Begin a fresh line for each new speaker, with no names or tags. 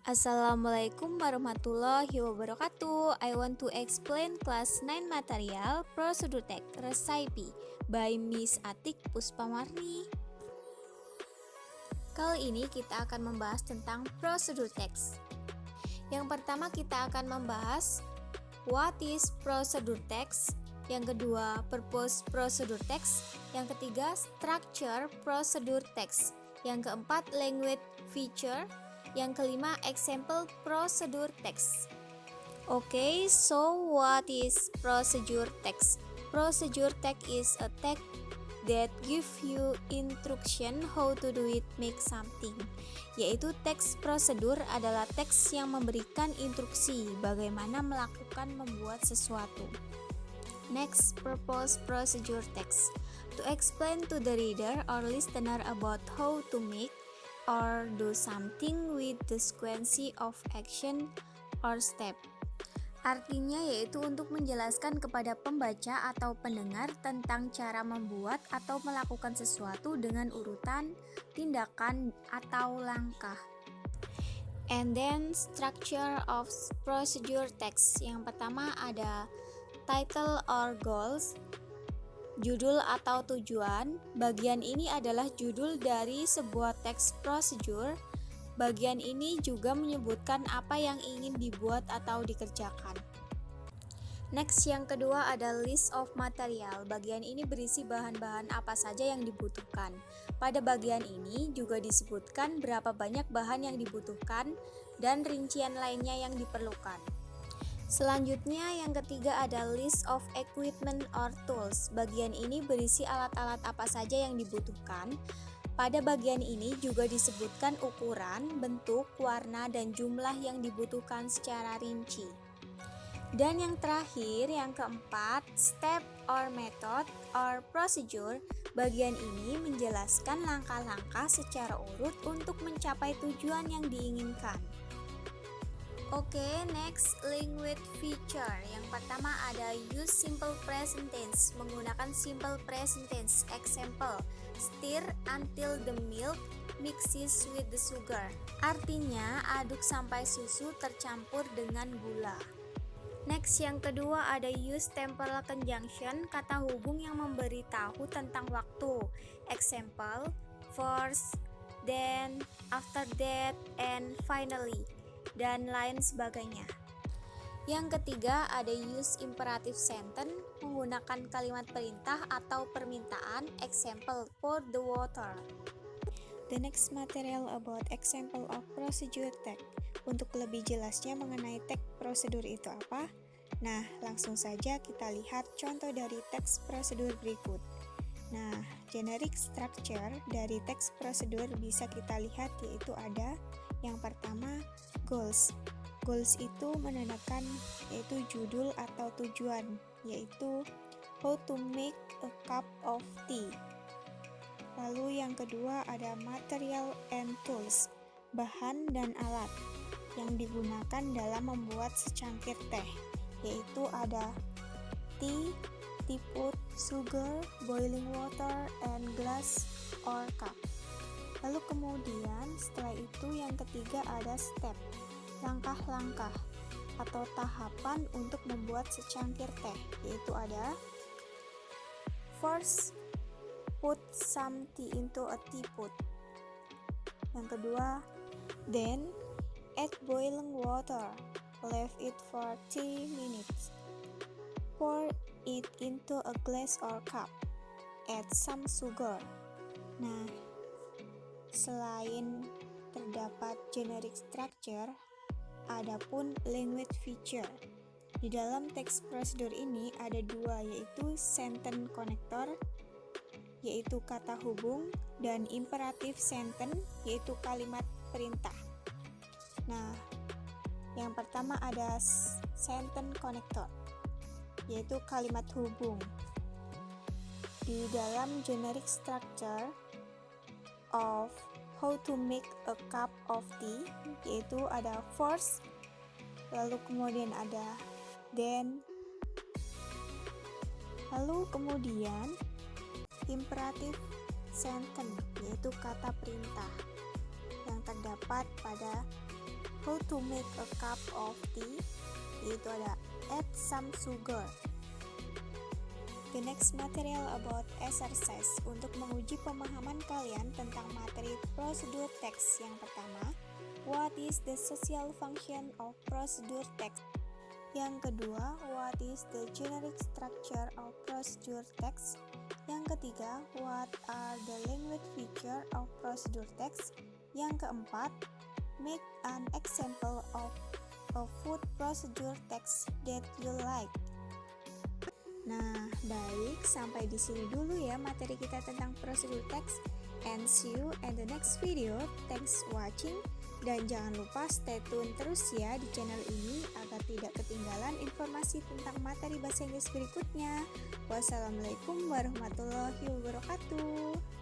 Assalamualaikum warahmatullahi wabarakatuh. I want to explain class 9 material Prosedur Teks Recipe by Miss Atik Puspamarni. Kali ini kita akan membahas tentang prosedur teks. Yang pertama kita akan membahas what is prosedur teks, yang kedua purpose prosedur teks, yang ketiga structure prosedur teks, yang keempat language feature, yang kelima example prosedur teks. Okay, so what is procedure text? Procedure text is a text that give you instruction how to do it, make something. Yaitu teks prosedur adalah teks yang memberikan instruksi bagaimana melakukan membuat sesuatu. Next, purpose procedure text. To explain to the reader or listener about how to make or do something with the sequence of action or step. Artinya yaitu untuk menjelaskan kepada pembaca atau pendengar tentang cara membuat atau melakukan sesuatu dengan urutan, tindakan, atau langkah. And then structure of procedure text. Yang pertama ada title or goals, judul atau tujuan. Bagian ini adalah judul dari sebuah teks prosedur. Bagian ini juga menyebutkan apa yang ingin dibuat atau dikerjakan. Next, yang kedua ada list of material. Bagian ini berisi bahan-bahan apa saja yang dibutuhkan. Pada bagian ini juga disebutkan berapa banyak bahan yang dibutuhkan dan rincian lainnya yang diperlukan. Selanjutnya yang ketiga ada list of equipment or tools. Bagian ini berisi alat-alat apa saja yang dibutuhkan. Pada bagian ini juga disebutkan ukuran, bentuk, warna, dan jumlah yang dibutuhkan secara rinci. Dan yang terakhir, yang keempat, step or method or procedure. Bagian ini menjelaskan langkah-langkah secara urut untuk mencapai tujuan yang diinginkan. Oke, next language feature. Yang pertama ada use simple present tense, menggunakan simple present tense. Example, stir until the milk mixes with the sugar. Artinya aduk sampai susu tercampur dengan gula. Next, yang kedua ada use temporal conjunction, kata hubung yang memberitahu tentang waktu. Example, first, then, after that, and finally, dan lain sebagainya. Yang ketiga ada use imperative sentence, menggunakan kalimat perintah atau permintaan. Example, pour the water. The next material about example of procedure text. Untuk lebih jelasnya mengenai teks prosedur itu apa? Nah, langsung saja kita lihat contoh dari teks prosedur berikut. Nah, generic structure dari teks prosedur bisa kita lihat yaitu ada yang pertama goals. Goals itu menandakan yaitu judul atau tujuan, yaitu how to make a cup of tea. Lalu yang kedua ada material and tools, bahan dan alat yang digunakan dalam membuat secangkir teh, yaitu ada tea, teapot, sugar, boiling water, and glass or cup. Lalu kemudian setelah itu yang ketiga ada step, langkah-langkah atau tahapan untuk membuat secangkir teh, yaitu ada first, put some tea into a teapot. Yang kedua, then add boiling water, leave it for 3 minutes. Pour it into a glass or cup. Add some sugar. Nah, selain terdapat generic structure, adapun language feature. Di dalam teks prosedur ini ada dua, yaitu sentence connector, yaitu kata hubung, dan imperative sentence, yaitu kalimat perintah. Nah, yang pertama ada sentence connector, yaitu kalimat hubung. Di dalam generic structure of how to make a cup of tea, yaitu ada first, lalu kemudian ada then, lalu kemudian imperative sentence, yaitu kata perintah yang terdapat pada how to make a cup of tea, yaitu ada add some sugar. The next material about exercise untuk menguji pemahaman kalian tentang materi prosedur teks. Yang pertama, what is the social function of procedure text? Yang kedua, what is the generic structure of procedure text? Yang ketiga, what are the language feature of procedure text? Yang keempat, make an example of a food procedure text that you like. Nah, baik, sampai di sini dulu ya materi kita tentang prosedur teks, and see you in the next video. Thanks watching, dan jangan lupa stay tune terus ya di channel ini agar tidak ketinggalan informasi tentang materi bahasa Inggris berikutnya. Wassalamualaikum warahmatullahi wabarakatuh.